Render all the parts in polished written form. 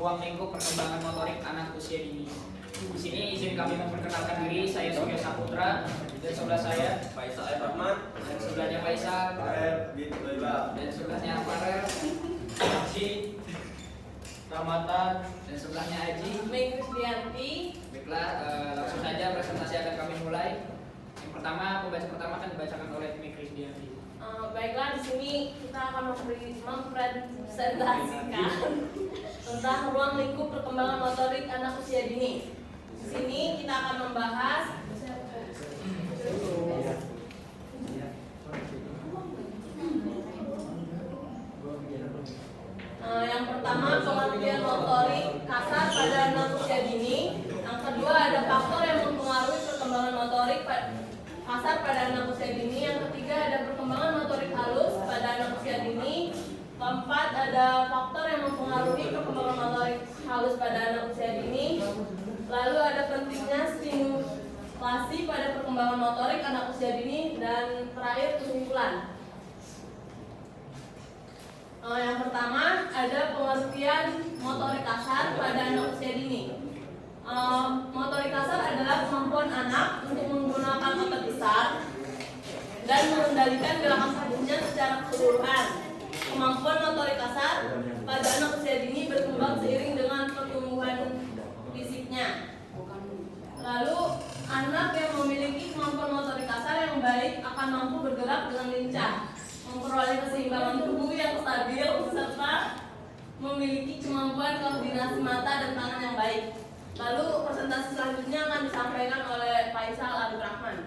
ruang lingkup perkembangan motorik anak usia dini. Di sini izin kami memperkenalkan diri, saya Surya Saputra, dan sebelah saya Faisal Rahman, dan sebelahnya Faisal, dan sebelahnya Farel, Aji, Ramatan, dan sebelahnya Aji, Mei Krisdianti. Baiklah, langsung saja presentasi akan kami mulai. Yang pertama, pembaca pertama akan dibacakan oleh Mei Krisdianti. Baiklah, di sini kita akan mempresentasikan tentang ruang lingkup perkembangan motorik anak usia dini. Di sini kita akan membahas yang pertama pengertian motorik kasar pada anak usia dini. Yang kedua ada faktor yang mempengaruhi perkembangan motorik kasar pada anak usia dini. Yang ketiga ada perkembangan motorik halus pada anak usia dini. Keempat ada faktor yang mempengaruhi perkembangan motorik halus pada anak usia dini. Lalu ada pentingnya stimulasi pada perkembangan motorik anak usia dini. Dan terakhir kesimpulan. Yang pertama ada pengertian motorik kasar pada anak usia dini. Motorik kasar adalah kemampuan anak untuk menggunakan otot besar dan mengendalikan gerakan tubuhnya secara keseluruhan. Kemampuan motorik kasar pada anak usia dini berkembang seiring dengan pertumbuhan fisiknya. Lalu anak yang memiliki kemampuan motorik kasar yang baik akan mampu bergerak dengan lincah, memperoleh keseimbangan tubuh yang stabil, serta memiliki kemampuan koordinasi mata dan tangan yang baik. Lalu presentasi selanjutnya akan disampaikan oleh Faisal Abdurrahman.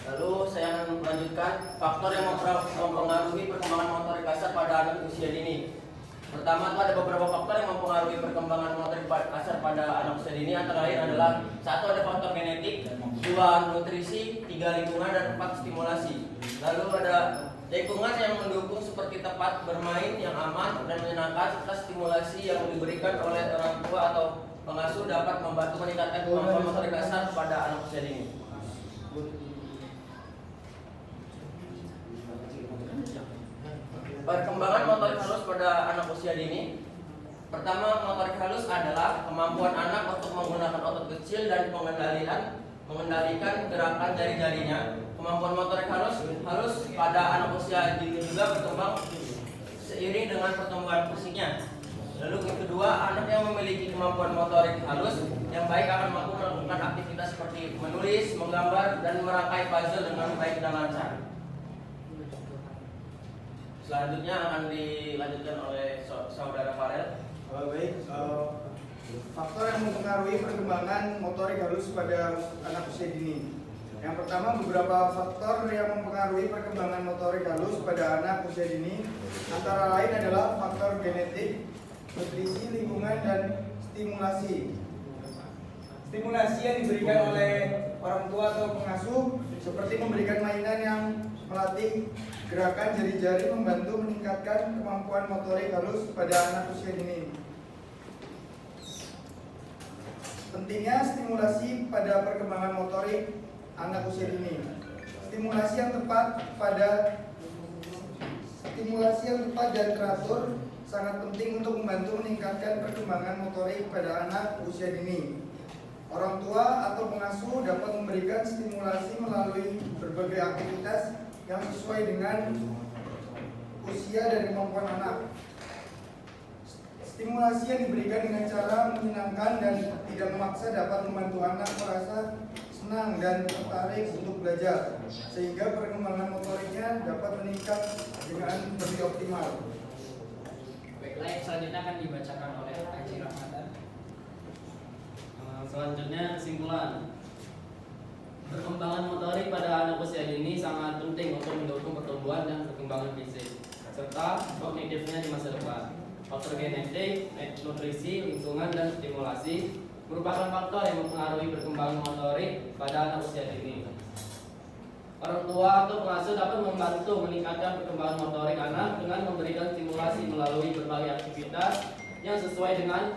Lalu saya akan melanjutkan faktor yang mempengaruhi perkembangan motorik kasar pada anak usia dini. Pertama itu ada beberapa faktor yang mempengaruhi perkembangan motorik kasar pada anak usia dini. Antara lain adalah satu ada faktor genetik, dua nutrisi, tiga lingkungan, dan empat stimulasi. Lalu ada lingkungan yang mendukung seperti tempat bermain yang aman dan menyenangkan, serta stimulasi yang diberikan oleh orang tua atau pengasuh dapat membantu meningkatkan kemampuan motorik kasar pada anak usia dini. Perkembangan motorik halus pada anak usia dini. Pertama, motorik halus adalah kemampuan anak untuk menggunakan otot kecil dan mengendalikan gerakan jari-jarinya. Kemampuan motorik halus pada anak usia dini juga berkembang seiring dengan pertumbuhan fisiknya. Lalu yang kedua, anak yang memiliki kemampuan motorik halus yang baik akan mampu melakukan aktivitas seperti menulis, menggambar, dan merangkai puzzle dengan baik dan lancar. Selanjutnya akan dilanjutkan oleh saudara Farel. Baik, faktor yang mempengaruhi perkembangan motorik halus pada anak usia dini. Yang pertama, beberapa faktor yang mempengaruhi perkembangan motorik halus pada anak usia dini antara lain adalah faktor genetik, nutrisi, lingkungan, dan stimulasi. Stimulasi yang diberikan oleh orang tua atau pengasuh seperti memberikan mainan yang melatih gerakan jari-jari membantu meningkatkan kemampuan motorik halus pada anak usia dini. Pentingnya stimulasi pada perkembangan motorik anak usia dini. Stimulasi yang tepat dan teratur sangat penting untuk membantu meningkatkan perkembangan motorik pada anak usia dini. Orang tua atau pengasuh dapat memberikan stimulasi melalui berbagai aktivitas yang sesuai dengan usia dan kemampuan anak. Stimulasi yang diberikan dengan cara menyenangkan dan tidak memaksa dapat membantu anak merasa senang dan tertarik untuk belajar, sehingga perkembangan motoriknya dapat meningkat dengan lebih optimal. Baiklah, yang selanjutnya akan dibacakan oleh Aji Rahmatan. Selanjutnya kesimpulan. Perkembangan motorik pada anak usia dini sangat penting untuk mendukung pertumbuhan dan perkembangan fisik serta kognitifnya di masa depan. Faktor genetik, nutrisi, lingkungan, dan stimulasi merupakan faktor yang mempengaruhi perkembangan motorik pada anak usia dini. Orang tua atau pengasuh dapat membantu meningkatkan perkembangan motorik anak dengan memberikan stimulasi melalui berbagai aktivitas yang sesuai dengan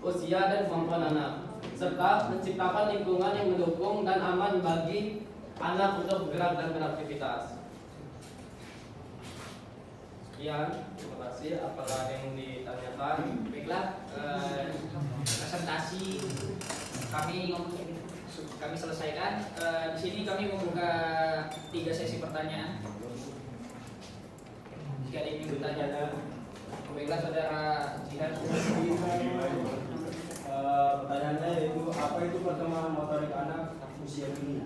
usia dan kemampuan anak, serta menciptakan lingkungan yang mendukung dan aman bagi anak untuk bergerak dan beraktivitas. Sekian, terima kasih. Apakah ada yang ditanyakan? Baiklah, presentasi kami selesaikan. Di sini kami membuka 3 sesi pertanyaan. Jika ada yang ingin bertanya, baiklah saudara Jihan. Pertanyaannya yaitu apa itu perkembangan motorik anak usia dini?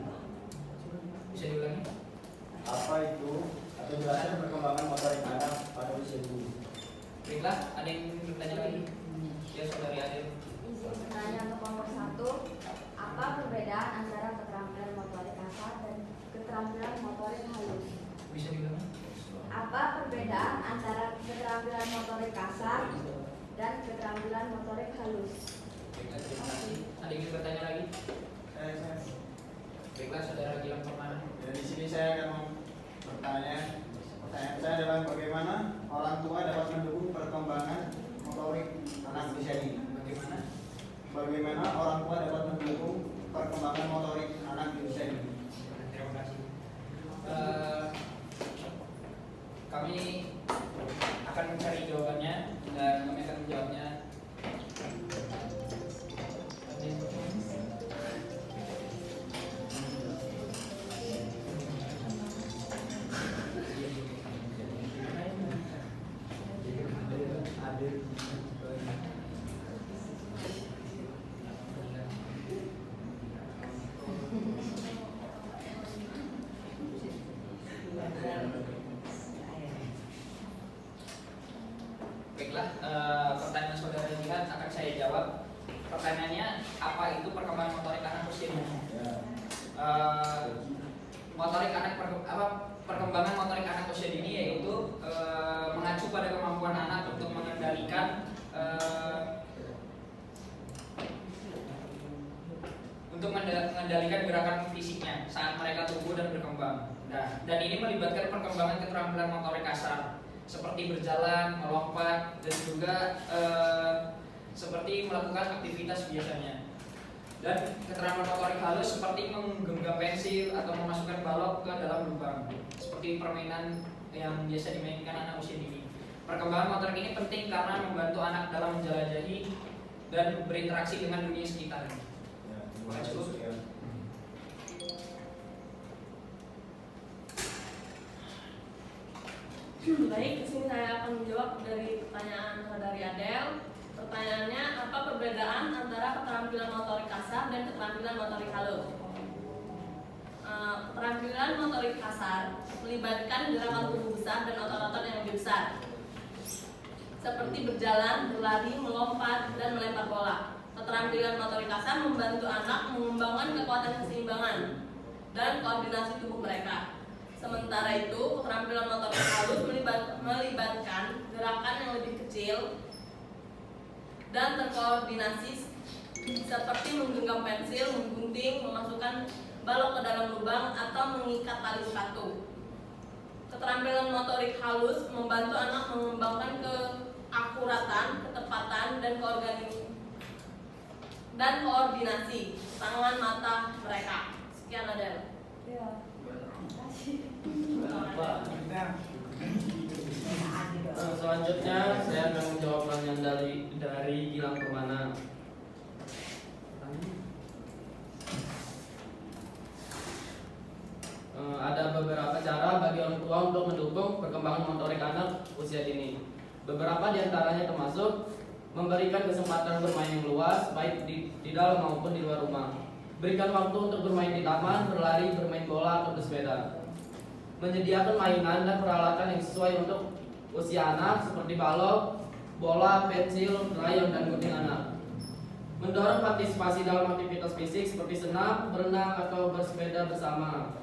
Bisa diulangi? Apa itu atau jelaskan perkembangan motorik anak pada usia dini? Baiklah, ada yang ingin bertanya lagi? Ya, saudari Adel. Izin bertanya untuk nomor 1. Apa perbedaan antara keterampilan motorik kasar dan keterampilan motorik halus? Bisa diulangi? Apa perbedaan antara keterampilan motorik kasar dan keterampilan motorik halus? Baiklah, terima kasih. Ada yang ingin bertanya lagi? Baiklah, saudara Gilang Permana. Dan di sini saya akan bertanya. Pertanyaan saya adalah bagaimana orang tua dapat mendukung perkembangan motorik anak usia dini? Bagaimana? Bagaimana orang tua dapat mendukung perkembangan motorik anak di usia dini? Terima kasih. Kami akan mencari jawabannya dan kami akan menjawabnya. Baiklah, pertanyaan saudara Jihan akan saya jawab. Pertanyaannya, apa itu perkembangan motorik anak usia dini? Perkembangan motorik anak usia dini yaitu mengacu pada kemampuan anak untuk mengendalikan gerakan fisiknya saat mereka tumbuh dan berkembang. Nah, dan ini melibatkan perkembangan keterampilan motorik kasar seperti berjalan, melompat, dan juga seperti melakukan aktivitas biasanya. Dan keterampilan motorik halus seperti menggenggam pensil atau memasukkan balok ke dalam lubang, seperti permainan yang biasa dimainkan anak usia dini. Perkembangan motorik ini penting karena membantu anak dalam menjelajahi dan berinteraksi dengan dunia sekitar. Terima kasih. Baik, di sini saya akan menjawab dari pertanyaan saudari Adel. Pertanyaannya, apa perbedaan antara keterampilan motorik kasar dan keterampilan motorik halus? Keterampilan motorik kasar melibatkan gerakan tubuh besar dan otot-otot yang lebih besar, seperti berjalan, berlari, melompat, dan melempar bola. Keterampilan motorik kasar membantu anak mengembangkan kekuatan keseimbangan dan koordinasi tubuh mereka. Sementara itu, keterampilan motorik halus melibatkan gerakan yang lebih kecil dan terkoordinasi, seperti menggenggam pensil, menggunting, memasukkan balok ke dalam lubang, atau mengikat tali sepatu. Keterampilan motorik halus membantu anak mengembangkan keakuratan, ketepatan, dan koordinasi tangan mata mereka. Sekian Adel. Ya. Selanjutnya saya akan menjawab pertanyaan dari Gilang Permana. Ada beberapa cara bagi orang tua untuk mendukung perkembangan motorik anak usia dini. Beberapa diantaranya termasuk memberikan kesempatan bermain yang luas, baik di dalam maupun di luar rumah. Berikan waktu untuk bermain di taman, berlari, bermain bola, atau bersepeda. Menyediakan mainan dan peralatan yang sesuai untuk usia anak seperti balok, bola, pensil, krayon, dan gunting anak. Mendorong partisipasi dalam aktivitas fisik seperti senam, berenang, atau bersepeda bersama.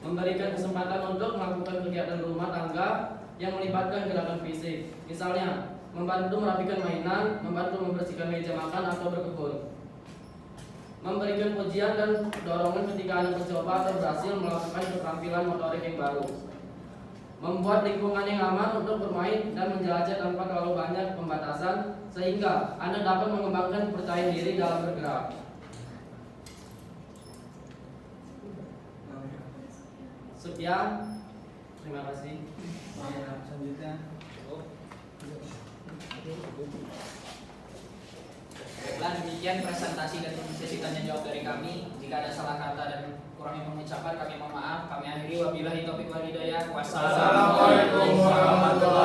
Memberikan kesempatan untuk melakukan kegiatan rumah tangga yang melibatkan gerakan fisik. Misalnya, membantu merapikan mainan, membantu membersihkan meja makan, atau berkebun. Memberikan pujian dan dorongan ketika anak mencoba atau berhasil melakukan keterampilan motorik yang baru. Membuat lingkungan yang aman untuk bermain dan menjelajah tanpa terlalu banyak pembatasan, sehingga anak dapat mengembangkan kepercayaan diri dalam bergerak. Sekian, Terima kasih. Selanjutnya. Baiklah, demikian presentasi dan sesi tanya jawab dari kami. Jika ada salah kata dan kurang yang mengucapkan, kami mohon maaf. Kami akhiri, wabillahi taufiq wal hidayah. Wassalamualaikum warahmatullahi